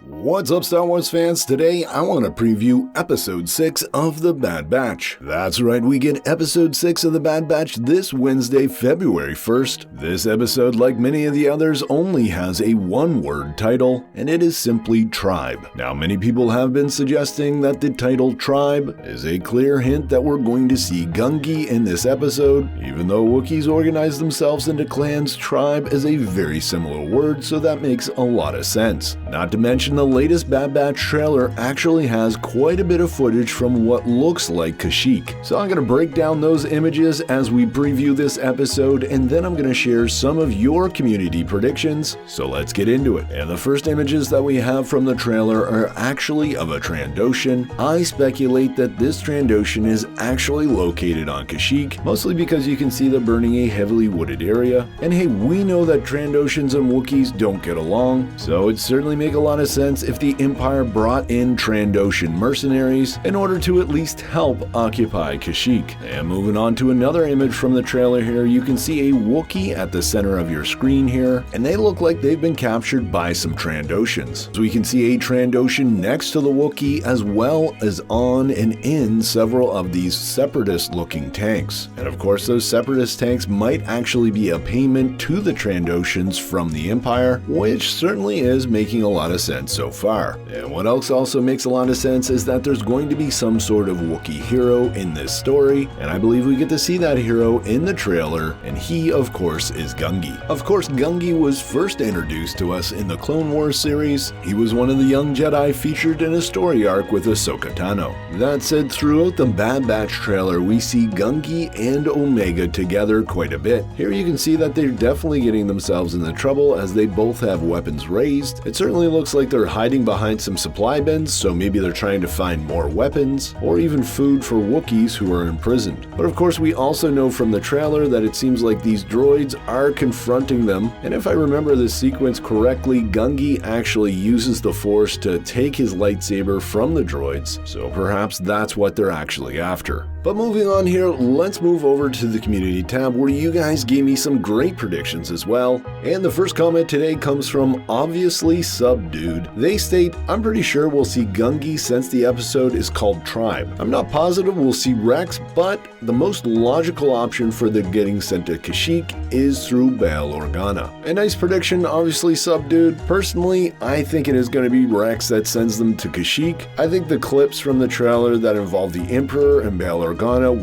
What's up, Star Wars fans? Today, I want to preview Episode 6 of The Bad Batch. That's right, we get Episode 6 of The Bad Batch this Wednesday, February 1st. This episode, like many of the others, only has a one-word title, and it is simply Tribe. Now, many people have been suggesting that the title Tribe is a clear hint that we're going to see Gungi in this episode. Even though Wookiees organize themselves into clans, Tribe is a very similar word, so that makes a lot of sense. Not to mention, the latest Bad Batch trailer actually has quite a bit of footage from what looks like Kashyyyk. So I'm going to break down those images as we preview this episode, and then I'm going to share some of your community predictions. So let's get into it. And the first images that we have from the trailer are actually of a Trandoshan. I speculate that this Trandoshan is actually located on Kashyyyk, mostly because you can see they're burning a heavily wooded area. And hey, we know that Trandoshans and Wookiees don't get along, so it certainly make a lot of sense if the Empire brought in Trandoshan mercenaries in order to at least help occupy Kashyyyk. And moving on to another image from the trailer here, you can see a Wookiee at the center of your screen here, and they look like they've been captured by some Trandoshans. So we can see a Trandoshan next to the Wookiee, as well as on and in several of these separatist-looking tanks. And of course, those separatist tanks might actually be a payment to the Trandoshans from the Empire, which certainly is making a lot of sense so far. And what else also makes a lot of sense is that there's going to be some sort of Wookiee hero in this story, and I believe we get to see that hero in the trailer, and he, of course, is Gungi. Of course, Gungi was first introduced to us in the Clone Wars series. He was one of the young Jedi featured in a story arc with Ahsoka Tano. That said, throughout the Bad Batch trailer, we see Gungi and Omega together quite a bit. Here you can see that they're definitely getting themselves into trouble as they both have weapons raised. It certainly looks like they're hiding behind some supply bins, so maybe they're trying to find more weapons, or even food for Wookiees who are imprisoned. But of course, we also know from the trailer that it seems like these droids are confronting them, and if I remember this sequence correctly, Gungi actually uses the Force to take his lightsaber from the droids, so perhaps that's what they're actually after. But moving on here, let's move over to the community tab where you guys gave me some great predictions as well. And the first comment today comes from Obviously Subdued. They state, I'm pretty sure we'll see Gungi since the episode is called Tribe. I'm not positive we'll see Rex, but the most logical option for the getting sent to Kashyyyk is through Bail Organa. A nice prediction, Obviously Subdued. Personally, I think it is going to be Rex that sends them to Kashyyyk. I think the clips from the trailer that involve the Emperor and Bail Organa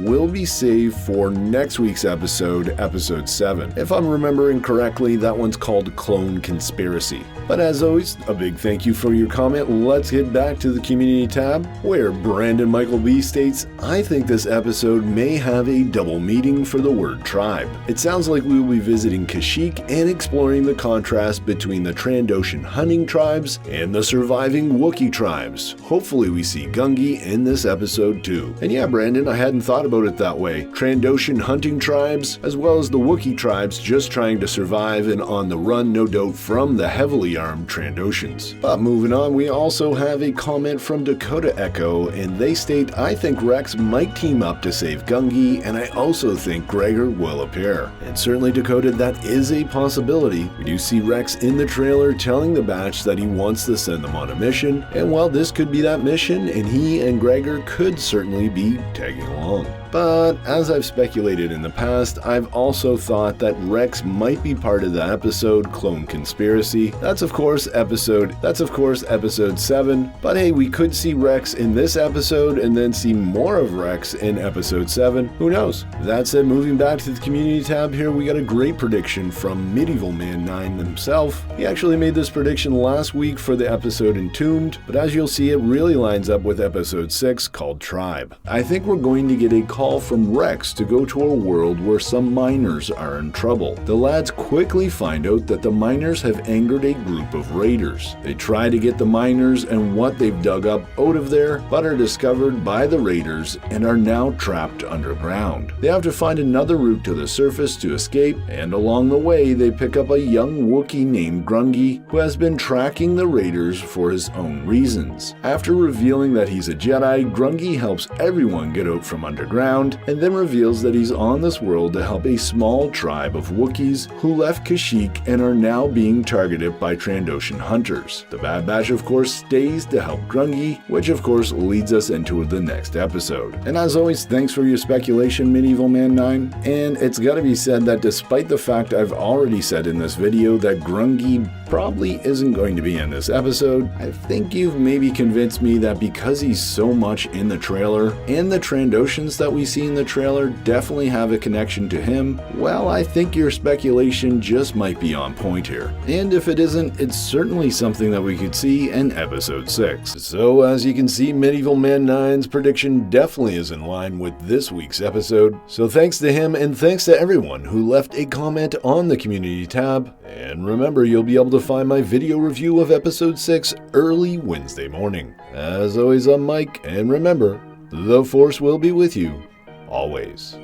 will be saved for next week's episode, Episode 7. If I'm remembering correctly, that one's called Clone Conspiracy. But as always, a big thank you for your comment. Let's get back to the community tab, where Brandon Michael B states, I think this episode may have a double meaning for the word tribe. It sounds like we will be visiting Kashyyyk and exploring the contrast between the Trandoshan hunting tribes and the surviving Wookiee tribes. Hopefully we see Gungi in this episode too. And yeah, Brandon, I hadn't thought about it that way. Trandoshan hunting tribes, as well as the Wookiee tribes just trying to survive and on the run, no doubt, from the heavily armed Trandoshans. But moving on, we also have a comment from Dakota Echo, and they state, I think Rex might team up to save Gungi, and I also think Gregor will appear. And certainly, Dakota, that is a possibility. We do see Rex in the trailer telling the Batch that he wants to send them on a mission, and while this could be that mission, and he and Gregor could certainly be tagging along. But as I've speculated in the past, I've also thought that Rex might be part of the episode Clone Conspiracy. That's of course episode 7. But hey, we could see Rex in this episode and then see more of Rex in episode 7. Who knows? That said, moving back to the community tab here, we got a great prediction from Medieval Man 9 himself. He actually made this prediction last week for the episode Entombed, but as you'll see, it really lines up with episode 6 called Tribe. I think we're going to get a call from Rex to go to a world where some miners are in trouble. The lads quickly find out that the miners have angered a group of raiders. They try to get the miners and what they've dug up out of there, but are discovered by the raiders and are now trapped underground. They have to find another route to the surface to escape, and along the way they pick up a young Wookiee named Grungi who has been tracking the raiders for his own reasons. After revealing that he's a Jedi, Grungi helps everyone get out from underground around, and then reveals that he's on this world to help a small tribe of Wookiees who left Kashyyyk and are now being targeted by Trandoshan hunters. The Bad Batch of course stays to help Grungy, which of course leads us into the next episode. And as always, thanks for your speculation, Medieval Man 9, and it's gotta be said that despite the fact I've already said in this video that Grungy probably isn't going to be in this episode, I think you've maybe convinced me that because he's so much in the trailer, and the Trandoshans that we see in the trailer definitely have a connection to him, well, I think your speculation just might be on point here. And if it isn't, it's certainly something that we could see in episode 6. So as you can see, Medieval Man 9's prediction definitely is in line with this week's episode. So thanks to him, and thanks to everyone who left a comment on the community tab. And remember, you'll be able to find my video review of episode 6 early Wednesday morning. As always, I'm Mike, and remember, the Force will be with you always.